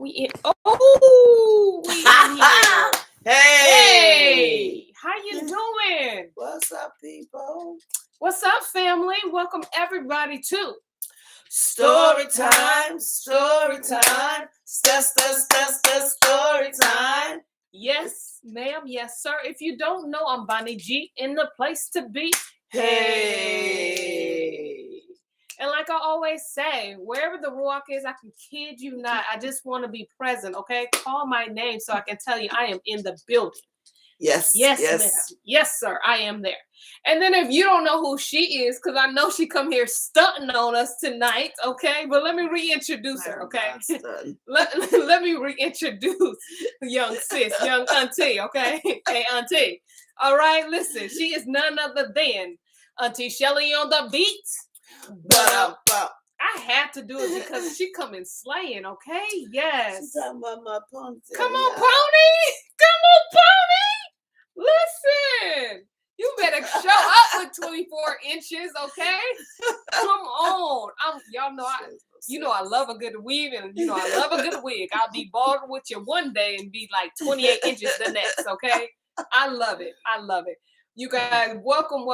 we in. Oh, we in here. Hey, how you doing? What's up, people? What's up, family? Welcome everybody to Story time, story time, story time. Yes, ma'am. Yes, sir. If you don't know, I'm Bonnie G in the place to be. Hey. And like I always say, wherever the Ruach is, I can kid you not. I just want to be present, okay? Call my name so I can tell you I am in the building. Yes, ma'am. Yes, sir. I am there. And then if you don't know who she is, because I know she come here stunting on us tonight, okay? But let me reintroduce her, okay? let me reintroduce young sis, young auntie, okay? Hey, auntie. All right, listen. She is none other than Auntie Shelly on the beat. But I had to do it because she coming slaying, okay? Yes. She's talking about my ponytail. Come on, pony. Come on, pony. Listen. You better show up with 24 inches, okay? Come on. Y'all know I love a good weave, and I love a good wig. I'll be bald with you one day and be like 28 inches the next, okay? I love it. I love it. You guys, welcome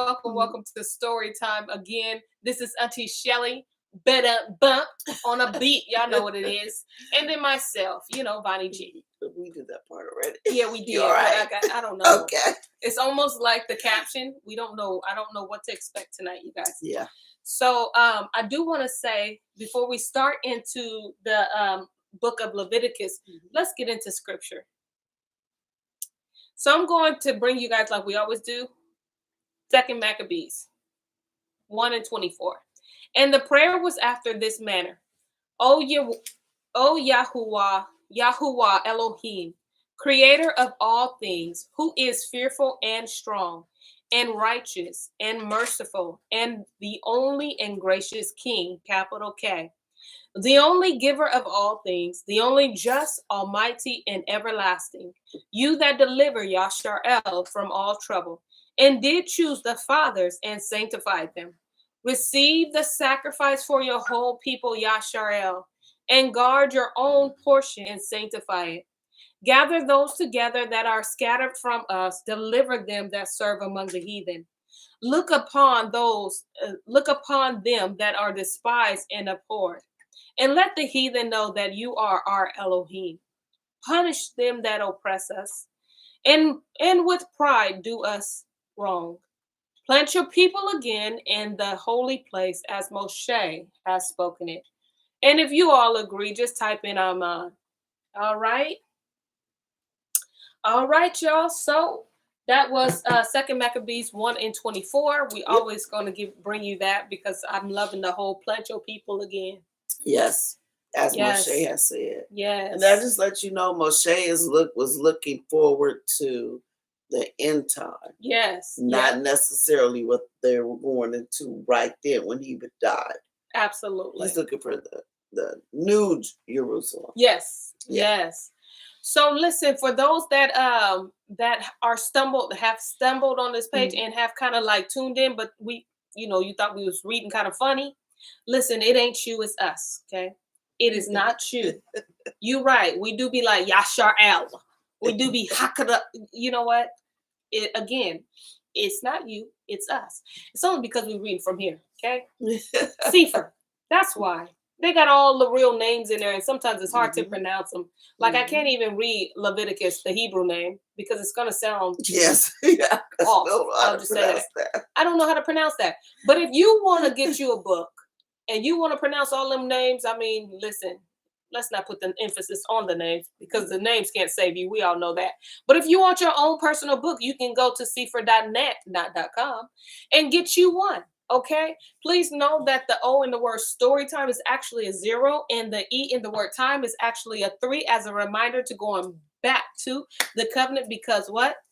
to Story Time again. This is Auntie Shelly, better bump on a beat. Y'all know what it is. And then myself, Bonnie G. We did that part already. Yeah, we did. Right. I don't know. Okay. It's almost like the caption. We don't know. I don't know what to expect tonight, you guys. Yeah. So I do want to say, before we start into the book of Leviticus, let's get into scripture. So I'm going to bring you guys, like we always do, 2 Maccabees 1:24. And the prayer was after this manner: O Yahuwah Elohim, creator of all things, who is fearful and strong and righteous and merciful, and the only and gracious King, capital K, the only giver of all things, the only just, almighty, and everlasting, you that deliver Yashar'el from all trouble, and did choose the fathers and sanctified them. Receive the sacrifice for your whole people, Yashar'el, and guard your own portion and sanctify it. Gather those together that are scattered from us, deliver them that serve among the heathen. Look upon them that are despised and abhorred. And let the heathen know that you are our Elohim. Punish them that oppress us, and with pride do us wrong. Plant your people again in the holy place as Moshe has spoken it. And if you all agree, just type in Aman. All right? All right, y'all. So that was 2 Maccabees 1:24. We always going to bring you that because I'm loving the whole plant your people again. Yes, as Moshe has said. Yes. And that just lets you know Moshe was looking forward to the end time. Yes. Not necessarily what they were going into right then when he would die. Absolutely. He's looking for the new Jerusalem. Yes. Yeah. Yes. So listen, for those that have stumbled on this page and have kind of like tuned in, but you thought we was reading kind of funny. Listen, it ain't you, it's us, okay? It is not you. You right. We do be like Yashar'el. We do be Hakada. You know what? It's not you, it's us. It's only because we read from here, okay? Sefer. That's why. They got all the real names in there, and sometimes it's hard to pronounce them. Like, I can't even read Leviticus, the Hebrew name, because it's going to sound off. I'll just say that. I don't know how to pronounce that. But if you want to get you a book, and you want to pronounce all them names, I mean, listen, let's not put the emphasis on the names, because the names can't save you. We all know that. But if you want your own personal book, you can go to Sefer.net, not .com, and get you one. Okay, please know that the O in the word story time is actually a 0, and the E in the word time is actually a 3, as a reminder to going back to the covenant, because what?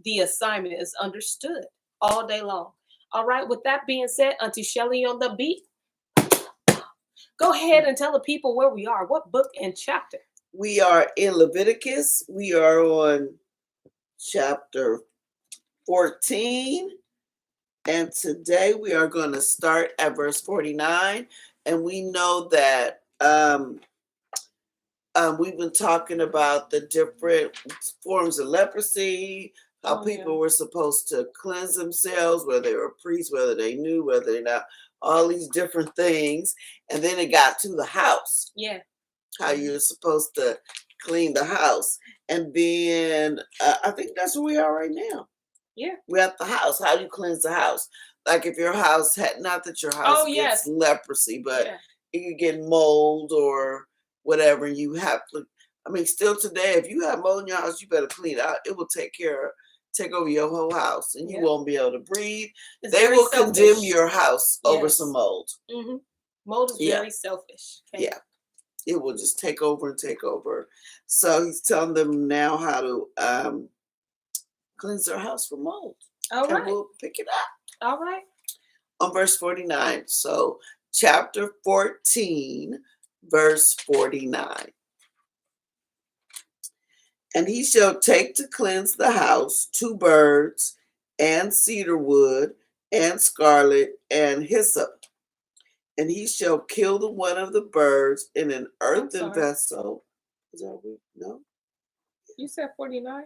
The assignment is understood all day long. All right, with that being said, Auntie Shelly on the beat, go ahead and tell the people where we are. What book and chapter? We are in Leviticus. We are on chapter 14. And today we are going to start at verse 49. And we know that we've been talking about the different forms of leprosy, how people were supposed to cleanse themselves, whether they were priests, whether they knew, whether they're not, all these different things. And then it got to the house. Yeah. How you're supposed to clean the house. And then I think that's where we are right now. Yeah. We're at the house. How do you cleanse the house? Like if your house had, not that your house gets leprosy, but it could get mold or whatever. You have to, I mean, still today, if you have mold in your house, you better clean it out. It will take over your whole house, and you won't be able to breathe. They will condemn your house over some mold. Mm-hmm. Mold is very selfish. Okay? Yeah. It will just take over and take over. So he's telling them now how to cleanse their house from mold. All right. And we'll pick it up. All right. On verse 49. So chapter 14, verse 49. And he shall take to cleanse the house 2 birds and cedar wood and scarlet and hyssop. And he shall kill the one of the birds in an earthen vessel. Is that week? No? You said 49?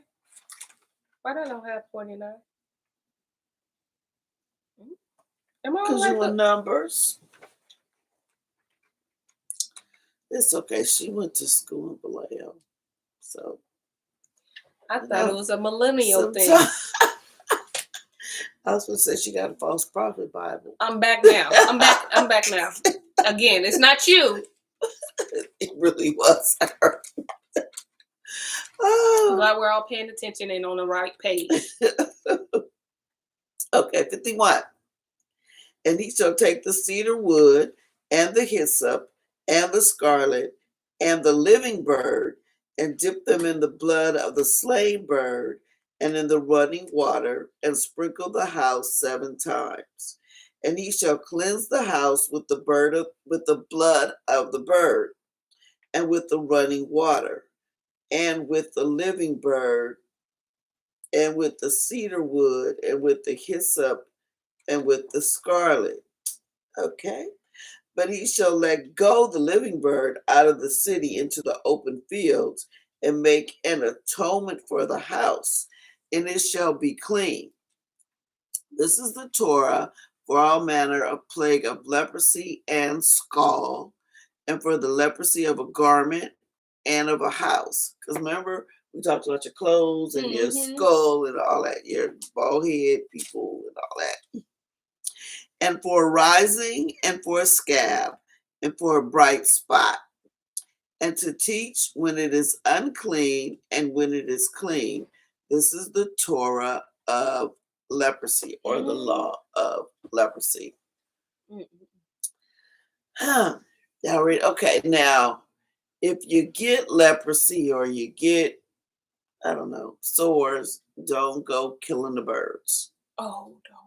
Why don't I have 49? Am I because you were Numbers. It's okay. She went to school in Vallejo. So. I thought it was a millennial thing. I was going to say she got a false prophet Bible. I'm back now. I'm back now. Again, it's not you. It really was her. I'm glad we're all paying attention and on the right page. Okay, 51. And he shall take the cedar wood and the hyssop and the scarlet and the living bird and dip them in the blood of the slain bird and in the running water, and sprinkle the house 7 times. And he shall cleanse the house with the blood of the bird, and with the running water, and with the living bird, and with the cedar wood, and with the hyssop, and with the scarlet. Okay. But he shall let go the living bird out of the city into the open fields, and make an atonement for the house, and it shall be clean. This is the Torah for all manner of plague of leprosy and scald, and for the leprosy of a garment and of a house. Because remember, we talked about your clothes and your skull and all that, your bald head people and all that. And for a rising, and for a scab, and for a bright spot, and to teach when it is unclean and when it is clean. This is the Torah of leprosy, or the law of leprosy. Okay, now, if you get leprosy or you get, I don't know, sores, don't go killing the birds. Oh, don't.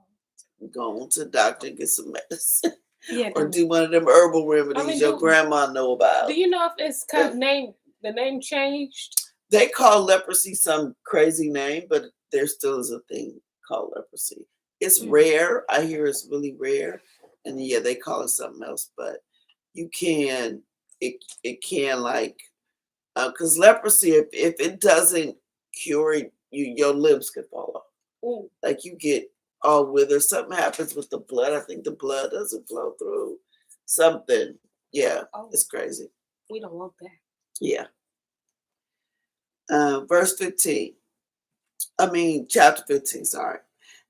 Go to the doctor and get some medicine. Yeah, or do one of them herbal remedies your grandma know about. Do you know if it's the name changed? They call leprosy some crazy name, but there still is a thing called leprosy. It's rare. I hear it's really rare. And yeah, they call it something else, but you can, it can like, because leprosy, if it doesn't cure it, your limbs could fall off. Ooh. Like you get all wither. Something happens with the blood. I think the blood doesn't flow through. Something. Yeah, it's crazy. We don't want that. Yeah. Verse 15. Chapter 15, sorry.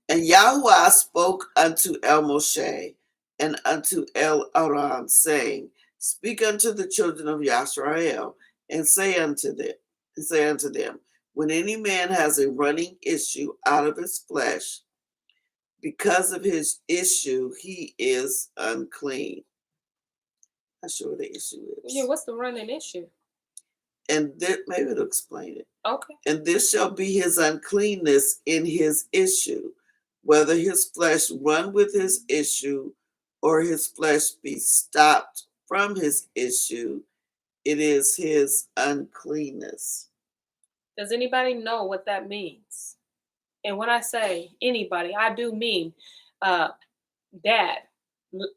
And Yahuwah spoke unto El Moshe and unto El Aaron, saying, Speak unto the children of Yisrael, and say unto them, when any man has a running issue out of his flesh, because of his issue, he is unclean. Not sure what the issue is. Yeah, what's the running issue? And maybe it'll explain it. Okay. And this shall be his uncleanness in his issue, whether his flesh run with his issue, or his flesh be stopped from his issue. It is his uncleanness. Does anybody know what that means? And when I say anybody, I do mean Dad,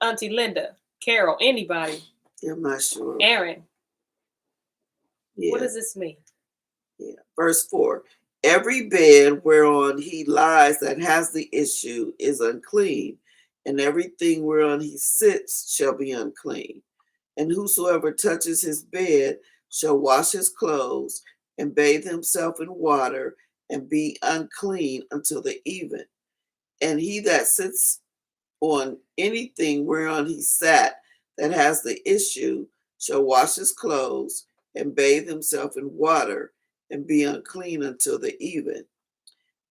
Auntie Linda, Carol, anybody. I'm not sure. Aaron. Yeah. What does this mean? Yeah. Verse 4. Every bed whereon he lies that has the issue is unclean, and everything whereon he sits shall be unclean. And whosoever touches his bed shall wash his clothes and bathe himself in water and be unclean until the even. And he that sits on anything whereon he sat that has the issue shall wash his clothes and bathe himself in water and be unclean until the even.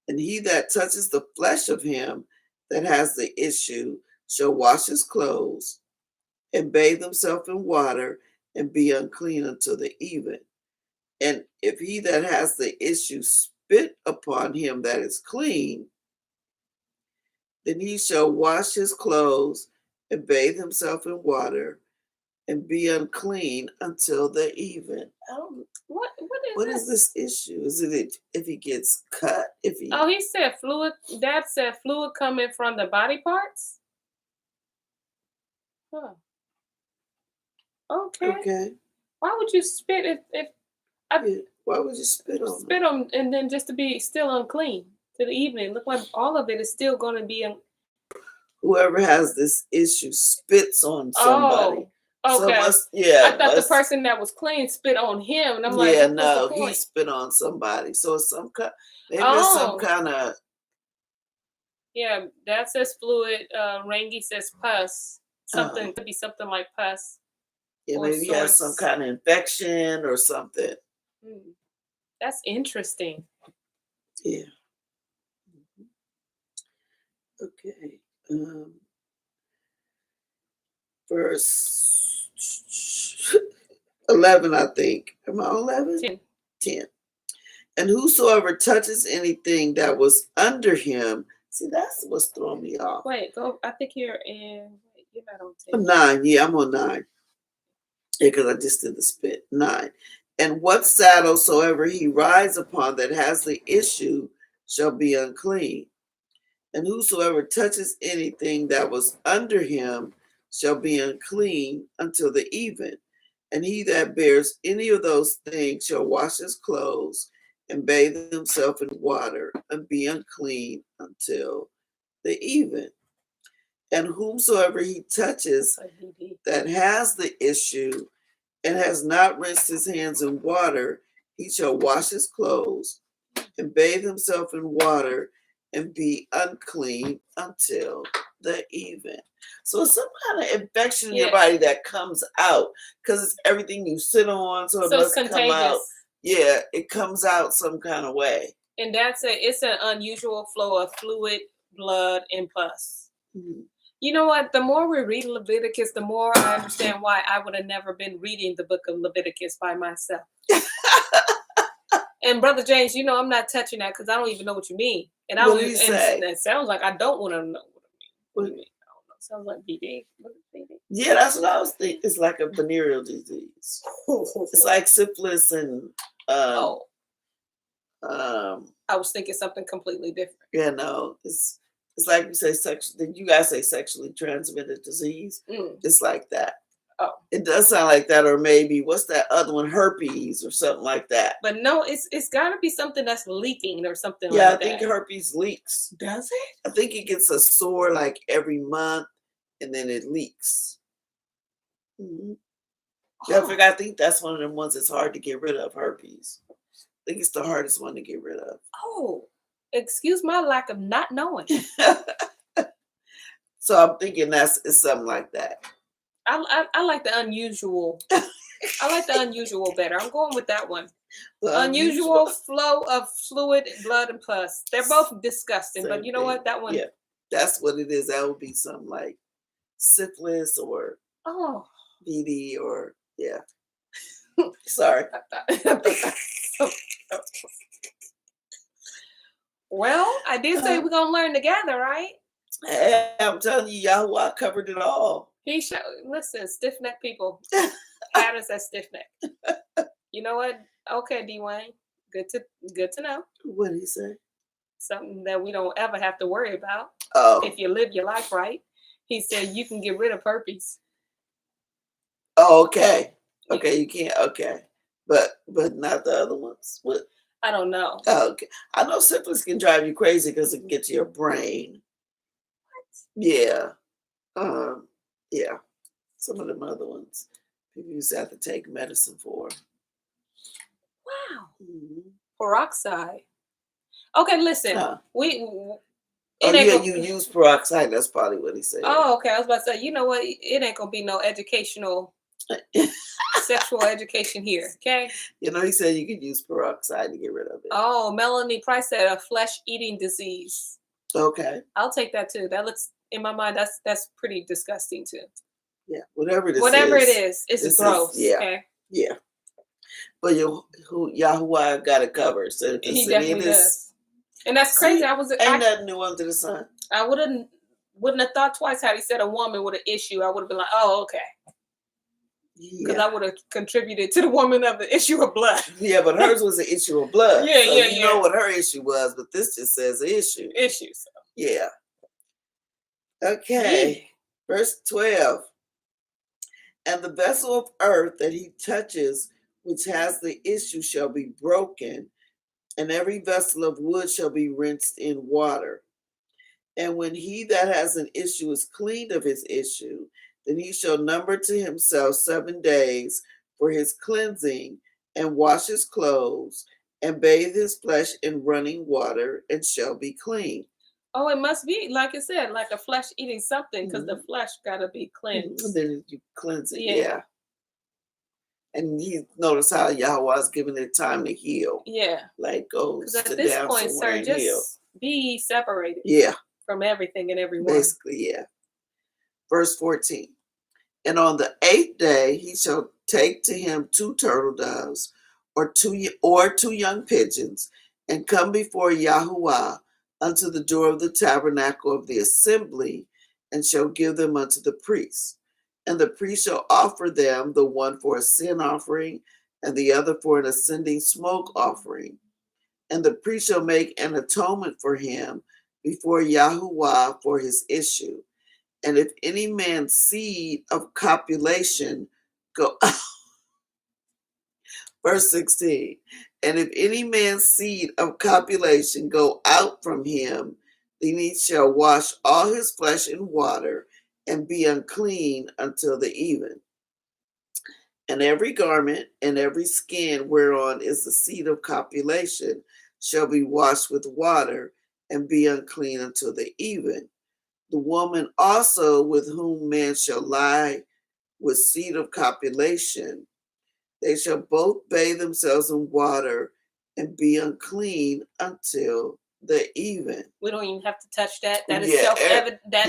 And he that touches the flesh of him that has the issue shall wash his clothes and bathe himself in water and be unclean until the even. And if he that has the issue spit upon him that is clean, then he shall wash his clothes and bathe himself in water and be unclean until the even. What is this issue? Is it if he gets cut? If he he said fluid. Dad said fluid coming from the body parts. Huh. Okay. Why would you spit why would you spit on and then just to be still unclean to the evening? Look like all of it is still going to be. Whoever has this issue spits on somebody. Oh, okay. So I thought the person that was clean spit on him, and I'm like, yeah, no, he spit on somebody. So it's some kind. Maybe it's some kind of. Yeah, that says fluid. Rangi says pus. Something could be something like pus. Yeah, maybe he has some kind of infection or something. That's interesting. Yeah. Okay. Verse 11, I think. Am I 11? 10. And whosoever touches anything that was under him, see, that's what's throwing me off. Wait, go. I think you're not on 10. 9. Yeah, I'm on 9. Yeah, because I just did the spit. 9. And what saddle soever he rides upon that has the issue shall be unclean. And whosoever touches anything that was under him shall be unclean until the even. And he that bears any of those things shall wash his clothes and bathe himself in water and be unclean until the even. And whomsoever he touches that has the issue and has not rinsed his hands in water, he shall wash his clothes and bathe himself in water and be unclean until the even. So it's some kind of infection in your body that comes out because it's everything you sit on, so it must come out. Yeah, it comes out some kind of way. And it's an unusual flow of fluid, blood, and pus. Mm-hmm. You know what? The more we read Leviticus, the more I understand why I would have never been reading the book of Leviticus by myself. And Brother James, I'm not touching that because I don't even know what you mean. And I what do you say? It sounds like I don't want to know what I mean. What do you mean? I don't know. It sounds like BD. What is BD? Yeah, that's what I was thinking. It's like a venereal disease. It's like syphilis and I was thinking something completely different. Yeah, no, it's like you say did you guys say sexually transmitted disease? It's like that. Oh, it does sound like that, or maybe what's that other one, herpes or something like that. But no, it's got to be something that's leaking or something like that. Yeah, I think herpes leaks. Does it? I think it gets a sore like every month, and then it leaks. Mm-hmm. Yeah, I think that's one of them ones that's hard to get rid of. Herpes. I think it's the hardest one to get rid of. Oh, excuse my lack of not knowing. So I'm thinking it's something like that. I like the unusual. I like the unusual better. I'm going with that one. The unusual flow of fluid, blood, and pus. They're both disgusting, but you know what? That one. Yeah, that's what it is. That would be something like syphilis or BD or yeah. Sorry. Well, I did say we're gonna learn together, right? Hey, I'm telling you, Yahweh covered it all. Listen, stiff neck people. Patterns that stiff neck. You know what? Okay, Dwayne. Good to know. What did he say? Something that we don't ever have to worry about. If you live your life right. He said you can get rid of herpes. Oh, okay. Okay, you can't. Okay. but not the other ones. What? I don't know. Oh, okay. I know syphilis can drive you crazy because it can get to your brain. Yeah. Yeah. Some of them other ones people used to have to take medicine for. Wow. Mm-hmm. Peroxide. Okay, listen. You use peroxide. That's probably what he said. Oh, okay. I was about to say, you know what? It ain't gonna be no educational sexual education here. Okay. You know, he said you could use peroxide to get rid of it. Oh, Melanie Price said a flesh-eating disease. Okay. I'll take that too. That looks, in my mind, that's pretty disgusting too. Yeah, whatever it is, it's gross. Yeah. Okay. Yeah. But Yahuwah got it covered. So he definitely does. And that's crazy. Ain't nothing new under the sun. I wouldn't have thought twice had he said a woman with an issue. I would have been like, oh, okay. Because I would have contributed to the woman of the issue of blood. Yeah, but hers was an issue of blood. Yeah, so you know what her issue was, but this just says issue. Issue. So. Yeah. Okay. Verse 12. And the vessel of earth that he touches, which has the issue, shall be broken, and every vessel of wood shall be rinsed in water. And when he that has an issue is cleaned of his issue, then he shall number to himself 7 days for his cleansing, and wash his clothes, and bathe his flesh in running water, and shall be clean. Oh, it must be, like I said, like a flesh eating something, because the flesh got to be cleansed. And then you cleanse it, yeah. And you notice how Yahweh's giving it time to heal. Yeah. Like, go sit at this point, sir, just heal. Be separated. Yeah. From everything and everyone. Basically, yeah. Verse 14. And on the 8th day he shall take to him 2 turtle doves, or two young pigeons, and come before Yahuwah unto the door of the tabernacle of the assembly, and shall give them unto the priest. And the priest shall offer them, the one for a sin offering, and the other for an ascending smoke offering. And the priest shall make an atonement for him before Yahuwah for his issue. And if any man's seed of copulation go verse 16, and if any man's seed of copulation go out from him, then he shall wash all his flesh in water, and be unclean until the even. And every garment and every skin whereon is the seed of copulation shall be washed with water, and be unclean until the even. The woman also with whom man shall lie with seed of copulation, they shall both bathe themselves in water, and be unclean until the even. We don't even have to touch that. That is self-evident. That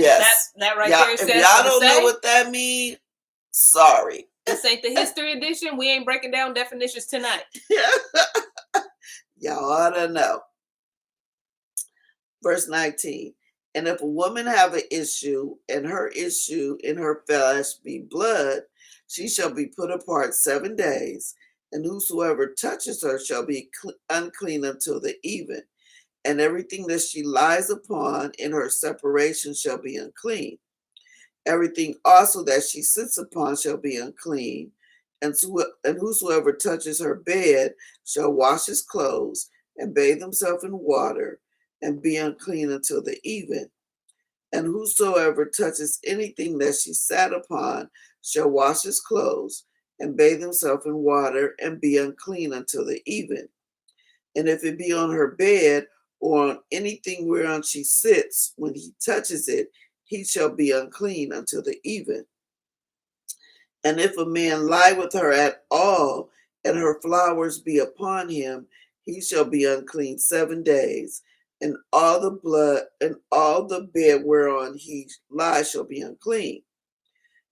right there says. If y'all don't know what that means, sorry. This ain't the history edition. We ain't breaking down definitions tonight. Y'all ought to know. Verse 19. And if a woman have an issue, and her issue in her flesh be blood, she shall be put apart 7 days, and whosoever touches her shall be unclean until the even. And everything that she lies upon in her separation shall be unclean. Everything also that she sits upon shall be unclean. And whosoever touches her bed shall wash his clothes, and bathe himself in water, and be unclean until the even. And whosoever touches anything that she sat upon shall wash his clothes, and bathe himself in water, and be unclean until the even. And if it be on her bed, or on anything whereon she sits, when he touches it, he shall be unclean until the even. And if a man lie with her at all, and her flowers be upon him, he shall be unclean 7 days, and all the blood and all the bed whereon he lies shall be unclean.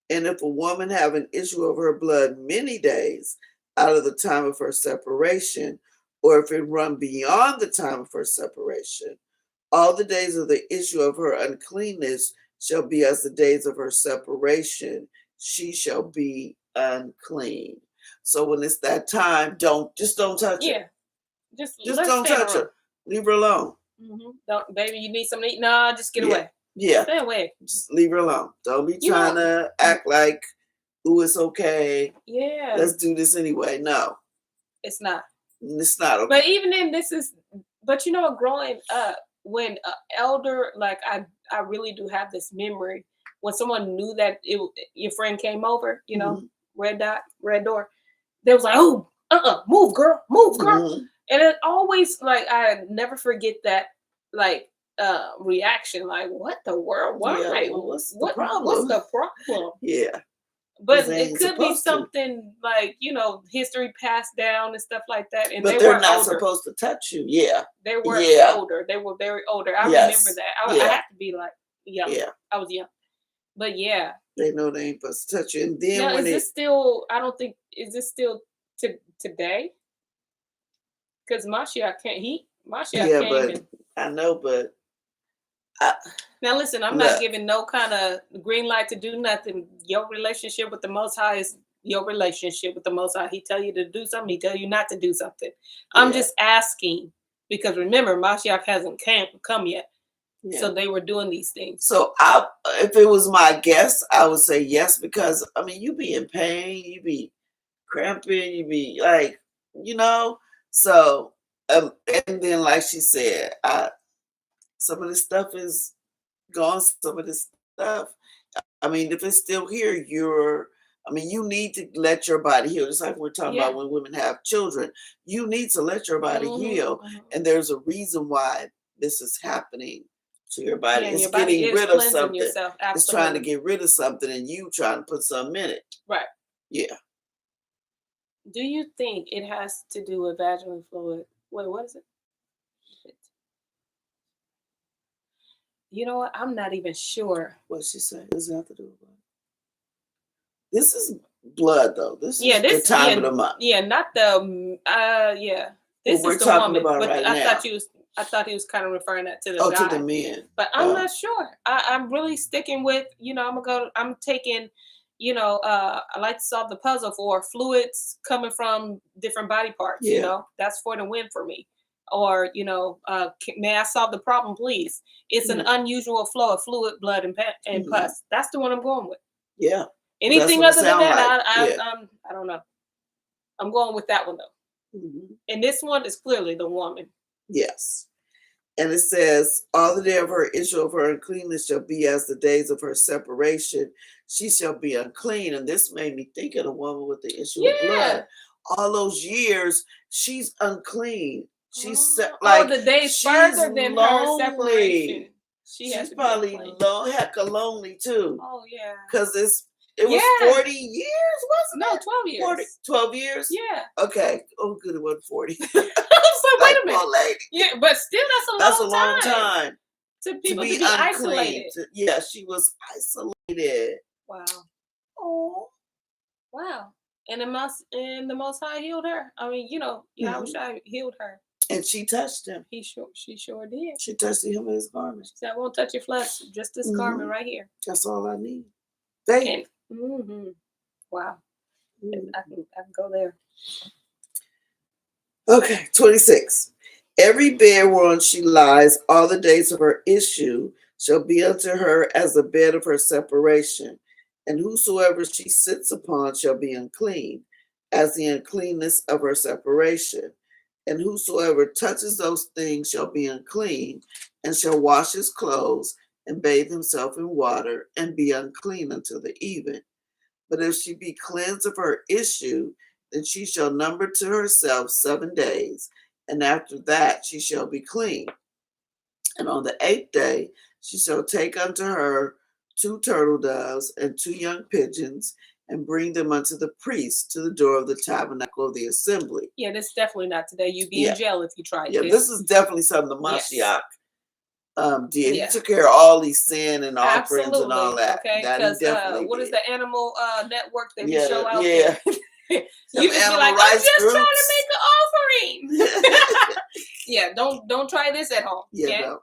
And if a woman have an issue of her blood many days out of the time of her separation, or if it run beyond the time of her separation, all the days of the issue of her uncleanness shall be as the days of her separation. She shall be unclean. So when it's that time, don't touch her. Just don't touch her. Leave her alone. Mm-hmm. Don't, baby, you need something to eat? Nah, just get away. Yeah. Stay away. Just leave her alone. Don't be trying to act like, ooh, it's okay. Yeah. Let's do this anyway. No. It's not. It's not okay. But even then, but you know what? Growing up, when elder, like I really do have this memory when someone knew that your friend came over, you know, red door, they was like, oh, move, girl, move, girl. And it always, like, I never forget that, like, reaction, like, what the world? Why? Yeah, well, what's the problem? What's the problem? Yeah. But it could be something like, you know, history passed down and stuff like that. And but they're not supposed to touch you. Yeah. They were older. They were very older. I remember that. I have to be like young. Yeah. I was young. But yeah. They know they ain't supposed to touch you. And then now, is this still, I don't think, is this still today? Because Mashiach came but I know, but now listen, I'm not giving no kind of green light to do nothing. Your relationship with the Most High is your relationship with the Most High. He tell you to do something, he tell you not to do something. I'm just asking because remember, Mashiach hasn't come yet. Yeah. So they were doing these things. So if it was my guess, I would say yes, because I mean, you be in pain, you be cramping, you be like, you know. So and then, like she said, some of this stuff is gone. Some of this stuff, I mean, if it's still here, you need to let your body heal. Just like we're talking about when women have children, you need to let your body heal, and there's a reason why this is happening to your body. It's getting rid of something. It's trying to get rid of something, and you trying to put something in it. Right. Yeah. Do you think it has to do with vaginal fluid? Wait, what is it? You know what? I'm not even sure. What she said. Does it have to do with blood? This is blood, though. This is the time of the month. Yeah, not the. This is the woman. About right now. I thought he was kind of referring that to the guy. To the men. But I'm not sure. I'm really sticking with. You know, I'm taking. You know, I like to solve the puzzle for fluids coming from different body parts. Yeah. You know, that's for the win for me. Or, you know, may I solve the problem, please? It's an unusual flow of fluid, blood, and pus. That's the one I'm going with. Yeah. Anything other than that, I don't know. I'm going with that one, though. And this one is clearly the woman. Yes. And it says, all the day of her issue of her uncleanness shall be as the days of her separation. She shall be unclean. And this made me think of the woman with the issue of blood. All those years, she's unclean. She's the days further than her separation. She's probably lonely too. Oh yeah. Because it was 40 years, wasn't it? No, 12 years. 12 years? Yeah. Okay. Oh, good, it wasn't 40. So wait a minute. Lady. Yeah, but still, that's a long time. To people to be isolated. She was isolated. Wow. Oh. Wow. And the Most High healed her. I mean, you know, Yahushua healed her. And she touched him. She sure did. She touched him in his garment. She said, I won't touch your flesh, just this garment right here. That's all I need. Thank you. Wow. I can go there. Okay, 26. Every bed whereon she lies, all the days of her issue shall be unto her as the bed of her separation. And whosoever she sits upon shall be unclean, as the uncleanness of her separation. And whosoever touches those things shall be unclean, and shall wash his clothes, and bathe himself in water, and be unclean until the even. But if she be cleansed of her issue, then she shall number to herself 7 days, and after that she shall be clean. And on the 8th day she shall take unto her 2 turtle doves and 2 young pigeons, and bring them unto the priest to the door of the tabernacle of the assembly. Yeah, this is definitely not today. You'd be in jail if you tried this. This is definitely something the Mashiach did. He took care of all these sin and offerings and all that. Okay, because what is the animal network that we show out there? You just be like, I'm just trying to make an offering. Don't try this at home. No.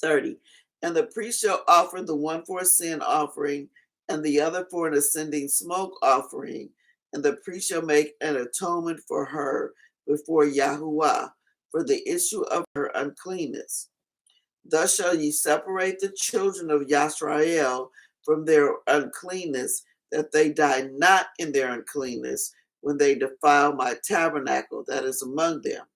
30. And the priest shall offer the one for a sin offering, and the other for an ascending smoke offering, and the priest shall make an atonement for her before Yahuwah for the issue of her uncleanness. Thus shall ye separate the children of Yisrael from their uncleanness, that they die not in their uncleanness, when they defile my tabernacle that is among them.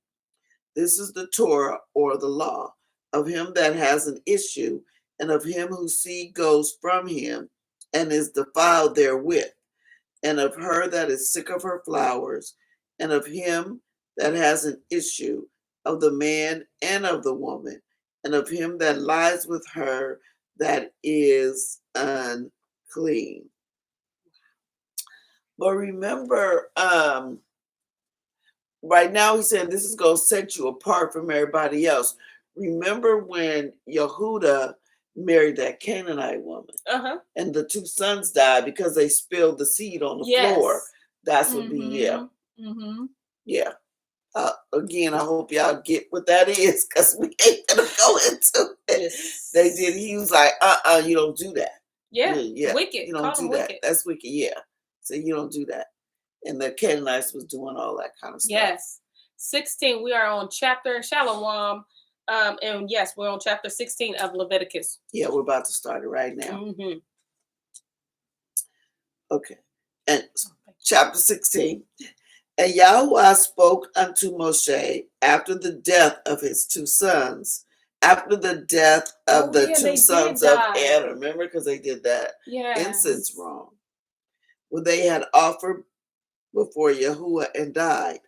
This is the Torah, or the law, of him that has an issue, and of him whose seed goes from him, and is defiled therewith, and of her that is sick of her flowers, and of him that has an issue, of the man and of the woman, and of him that lies with her that is unclean. But remember, right now he's saying this is going to set you apart from everybody else. Remember when Yehuda married that Canaanite woman, and the two sons died because they spilled the seed on the floor. That's what be yeah. Again, I hope y'all get what that is, because we ain't gonna go into it. Yes. They did. He was like, you don't do that. Yeah. Wicked. You don't do that. Wicked. That's wicked. Yeah. So you don't do that. And the Canaanites was doing all that kind of stuff. Yes. 16. We are on chapter Shalawam. And yes, we're on chapter 16 of Leviticus. Yeah, we're about to start it right now. Okay. And chapter 16. And Yahweh spoke unto Moshe after the death of his two sons, after the death of the two sons of Aaron. Remember, because they did that incense wrong. When they had offered before Yahuwah and died.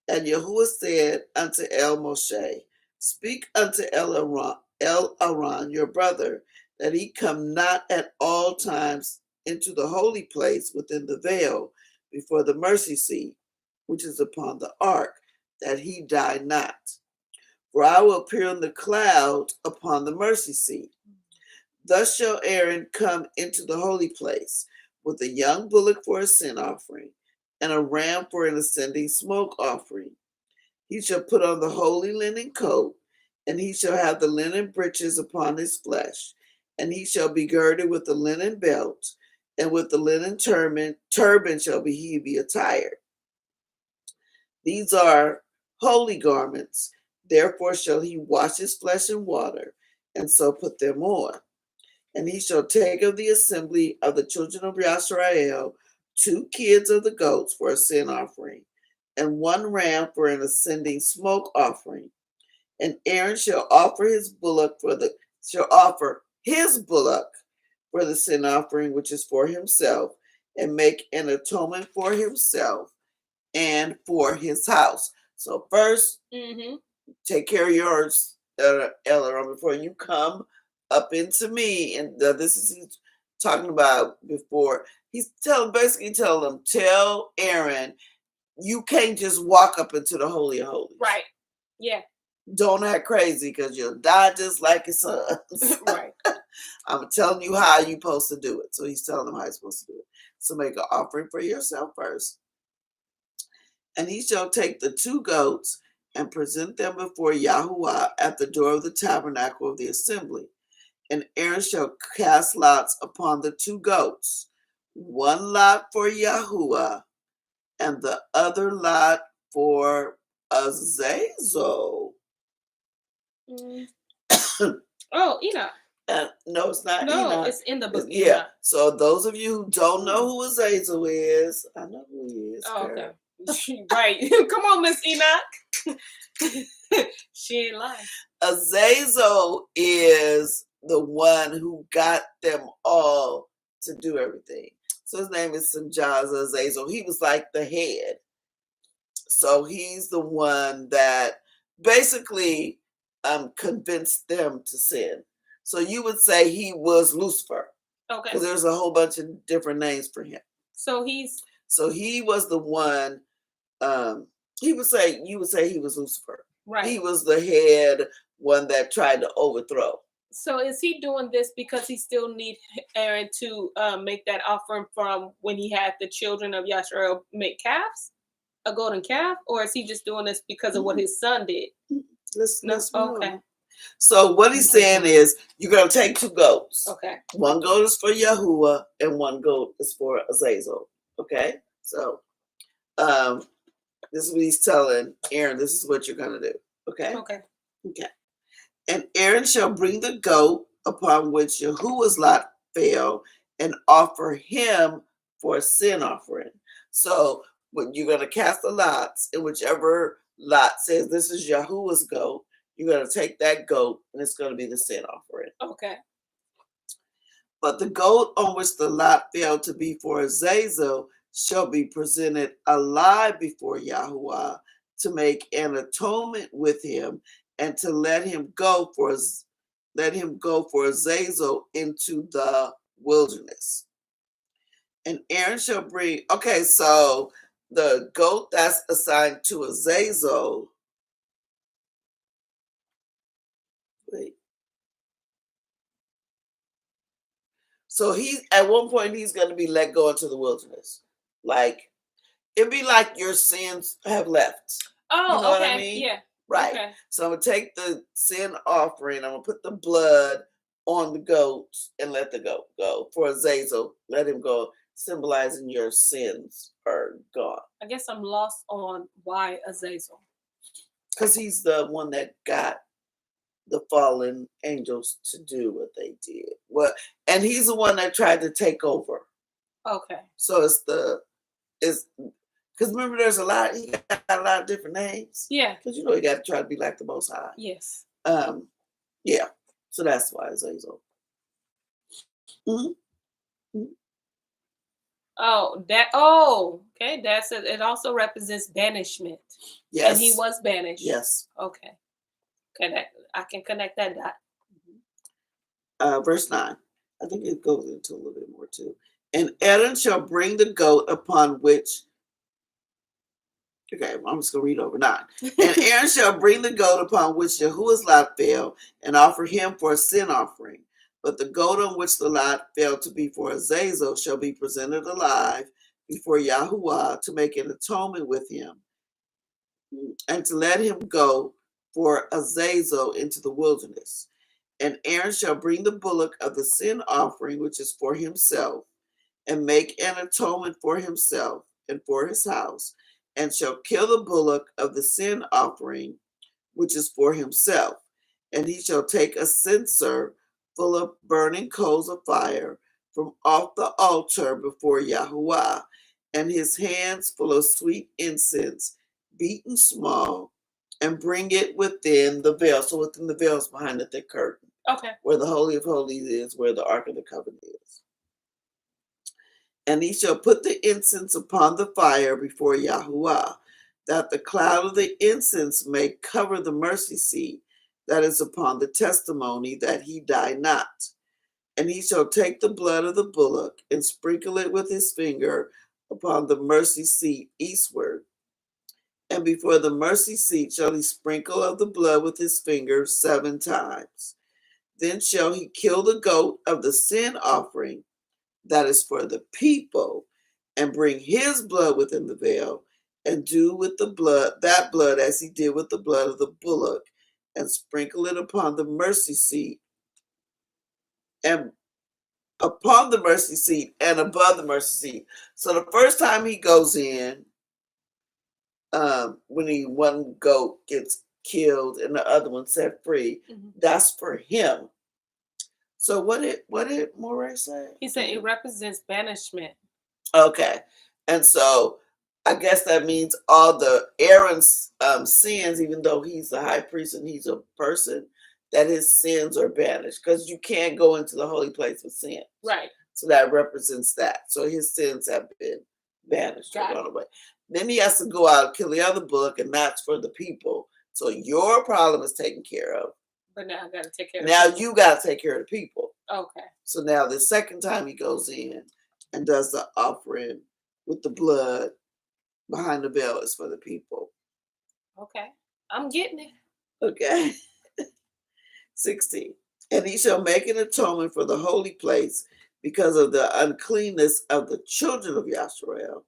And Yahuwah said unto El Moshe, speak unto El Aaron, your brother, that he come not at all times into the holy place within the veil before the mercy seat, which is upon the ark, that he die not. For I will appear in the cloud upon the mercy seat. Thus shall Aaron come into the holy place with a young bullock for a sin offering, and a ram for an ascending smoke offering. He shall put on the holy linen coat, and he shall have the linen breeches upon his flesh, and he shall be girded with the linen belt, and with the linen turban shall he be attired. These are holy garments, therefore shall he wash his flesh in water, and so put them on. And he shall take of the assembly of the children of Yisrael 2 kids of the goats for a sin offering, and 1 ram for an ascending smoke offering. And Aaron shall offer his bullock for the sin offering, which is for himself, and make an atonement for himself and for his house. So first, take care of yours, Aaron, before you come up into me. And this is he's talking about before. He's basically telling them, tell Aaron, you can't just walk up into the Holy of Holies. Right. Yeah. Don't act crazy, because you'll die just like his sons. Right. I'm telling you how you're supposed to do it. So he's telling them how you're supposed to do it. So make an offering for yourself first. And he shall take the 2 goats and present them before Yahuwah at the door of the tabernacle of the assembly. And Aaron shall cast lots upon the 2 goats, 1 lot for Yahuwah, and the other lot for Azazel. Oh, Enoch. No, it's not no, Enoch. It's in the book. Yeah. Enoch. So those of you who don't know who Azazel is, I know who he is. Oh, okay. Right. Come on, Miss Enoch. She ain't lying. Azazel is the one who got them all to do everything. So his name is Sanjaz Azazel. He was like the head. So he's the one that basically convinced them to sin. So you would say he was Lucifer. Okay. Because there's a whole bunch of different names for him. So he was the one. You would say he was Lucifer. Right. He was the head one that tried to overthrow. So is he doing this because he still needs Aaron to make that offering from when he had the children of Yisrael make calves, a golden calf, or is he just doing this because of what his son did? Okay. So what he's saying is, you're going to take 2 goats. Okay. 1 goat is for Yahuwah, and 1 goat is for Azazel. Okay. So this is what he's telling Aaron. This is what you're going to do. Okay. Okay. Okay. And Aaron shall bring the goat upon which Yahuwah's lot fell, and offer him for a sin offering. So when you're going to cast the lots, and whichever lot says this is Yahuwah's goat, you're going to take that goat, and it's going to be the sin offering. Okay. But the goat on which the lot fell to be for Azazel shall be presented alive before Yahuwah to make an atonement with him, and to let him go for Azazel into the wilderness. And Aaron shall bring. Okay, so the goat that's assigned to Azazel. Wait. So he at one point he's going to be let go into the wilderness. Like it'd be like your sins have left. Oh, you know okay. what I mean? Yeah. Right. Okay. So I'm gonna take the sin offering. I'm gonna put the blood on the goat and let the goat go. For Azazel, let him go, symbolizing your sins are gone. I guess I'm lost on why Azazel. Because he's the one that got the fallen angels to do what they did. Well, and he's the one that tried to take over. Okay. So it's because remember he got a lot of different names. Yeah. Because you know you got to try to be like the Most High. Yes. Yeah. So that's why Azazel. Mm-hmm. Okay. That's it. It also represents banishment. Yes. And he was banished. Yes. Okay. I can connect that dot. Verse 9. I think it goes into a little bit more too. And Aaron shall bring the goat upon which. Okay, I'm just going to read over 9. And Aaron shall bring the goat upon which Yahuwah's lot fell, and offer him for a sin offering. But the goat on which the lot fell to be for Azazel shall be presented alive before Yahuwah to make an atonement with him, and to let him go for Azazel into the wilderness. And Aaron shall bring the bullock of the sin offering, which is for himself, and make an atonement for himself and for his house, and shall kill the bullock of the sin offering, which is for himself. And he shall take a censer full of burning coals of fire from off the altar before Yahuwah, and his hands full of sweet incense, beaten small, and bring it within the veil. So within the veil is behind the thick curtain. Okay. Where the Holy of Holies is, where the Ark of the Covenant is. And he shall put the incense upon the fire before Yahuwah, that the cloud of the incense may cover the mercy seat that is upon the testimony, that he die not. And he shall take the blood of the bullock and sprinkle it with his finger upon the mercy seat eastward. And before the mercy seat shall he sprinkle of the blood with his finger 7 times. Then shall he kill the goat of the sin offering that is for the people, and bring his blood within the veil, and do with the that blood as he did with the blood of the bullock, and sprinkle it upon the mercy seat, and upon the mercy seat, and above the mercy seat. So the first time he goes in, when one goat gets killed and the other one set free, that's for him. So what did Moray say? He said it represents banishment. Okay. And so I guess that means all the Aaron's sins, even though he's the high priest and he's a person, that his sins are banished, because you can't go into the holy place with sin. Right. So that represents that. So his sins have been banished or gone away. Then he has to go out and kill the other bullock, and that's for the people. So your problem is taken care of. But now I got to take care of Now you got to take care of the people. Okay. So now the second time he goes in and does the offering with the blood behind the veil is for the people. Okay. I'm getting it. Okay. 16. And he shall make an atonement for the holy place because of the uncleanness of the children of Yasharel,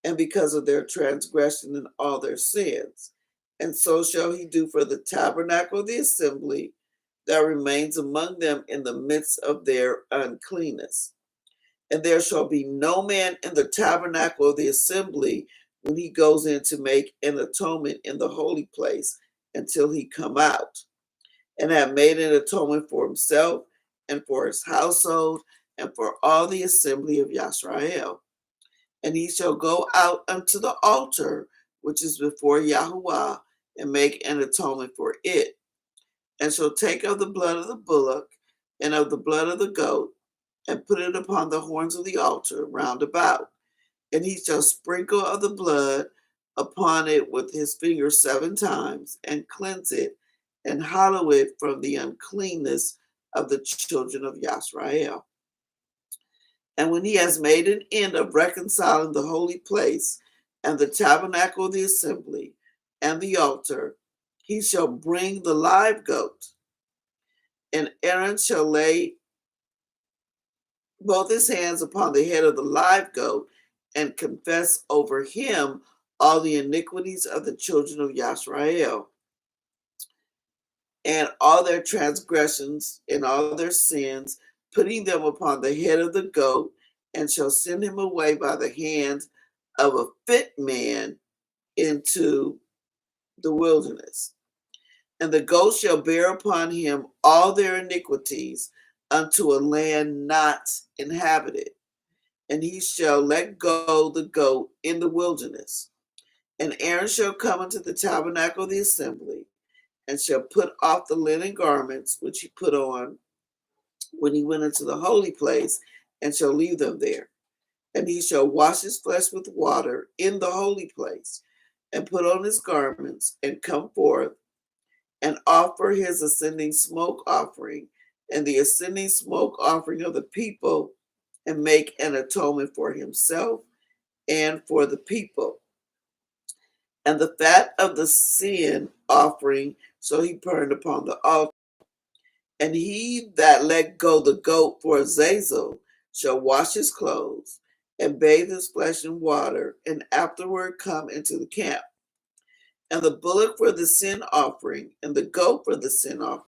and because of their transgression and all their sins. And so shall he do for the tabernacle of the assembly that remains among them in the midst of their uncleanness. And there shall be no man in the tabernacle of the assembly when he goes in to make an atonement in the holy place until he come out, and have made an atonement for himself and for his household and for all the assembly of Yasrael. And he shall go out unto the altar, which is before Yahuwah, and make an atonement for it, and shall take of the blood of the bullock and of the blood of the goat, and put it upon the horns of the altar round about. And he shall sprinkle of the blood upon it with his finger 7 times, and cleanse it, and hallow it from the uncleanness of the children of Yisrael. And when he has made an end of reconciling the holy place, and the tabernacle of the assembly, and the altar, he shall bring the live goat, and Aaron shall lay both his hands upon the head of the live goat, and confess over him all the iniquities of the children of Yisrael, and all their transgressions and all their sins, putting them upon the head of the goat, and shall send him away by the hand of a fit man into the wilderness. And the goat shall bear upon him all their iniquities unto a land not inhabited. And he shall let go the goat in the wilderness. And Aaron shall come into the tabernacle of the assembly, and shall put off the linen garments which he put on when he went into the holy place, and shall leave them there. And he shall wash his flesh with water in the holy place, and put on his garments, and come forth, and offer his ascending smoke offering, and the ascending smoke offering of the people, and make an atonement for himself and for the people. And the fat of the sin offering shall he burn upon the altar. And he that let go the goat for Azazel shall wash his clothes, and bathe his flesh in water, and afterward come into the camp. And the bullock for the sin offering, and the goat for the sin offering,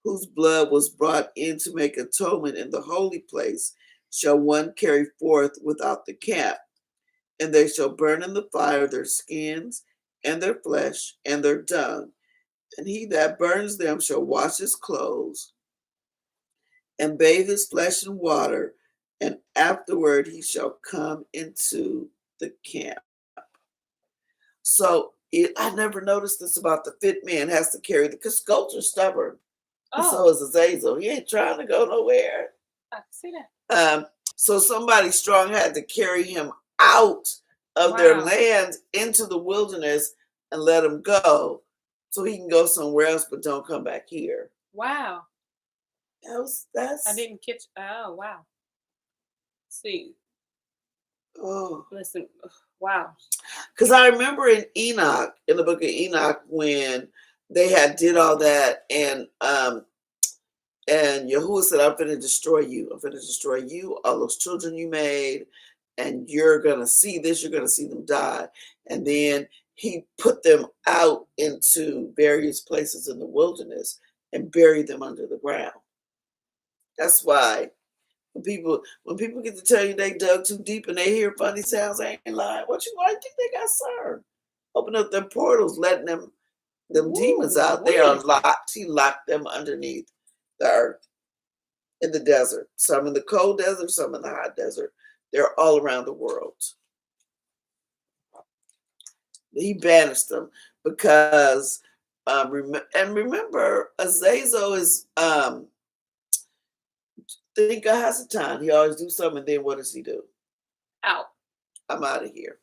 whose blood was brought in to make atonement in the holy place, shall one carry forth without the camp. And they shall burn in the fire their skins, and their flesh, and their dung. And he that burns them shall wash his clothes, and bathe his flesh in water, and afterward he shall come into the camp. So I never noticed this about the fit man has to carry because goats are stubborn. And so is Azazel. He ain't trying to go nowhere. I see that. So somebody strong had to carry him out of their land into the wilderness and let him go so he can go somewhere else, but don't come back here. Wow. That's I didn't catch. Oh, wow. Let's see. Oh. Listen. Wow. Because I remember in Enoch, in the book of Enoch, when they had did all that, and Yahuwah said, I'm going to destroy you. I'm going to destroy you, all those children you made, and you're going to see this. You're going to see them die. And then he put them out into various places in the wilderness and buried them under the ground. That's why when people get to tell you they dug too deep and they hear funny sounds, they ain't lying. Why think they got served? Open up them portals, letting them demons out. They are locked. He locked them underneath the earth in the desert. Some in the cold desert, some in the hot desert. They're all around the world. He banished them because remember, Azazel is think God has a time. He always do something, and then what does he do? Out. I'm out of here.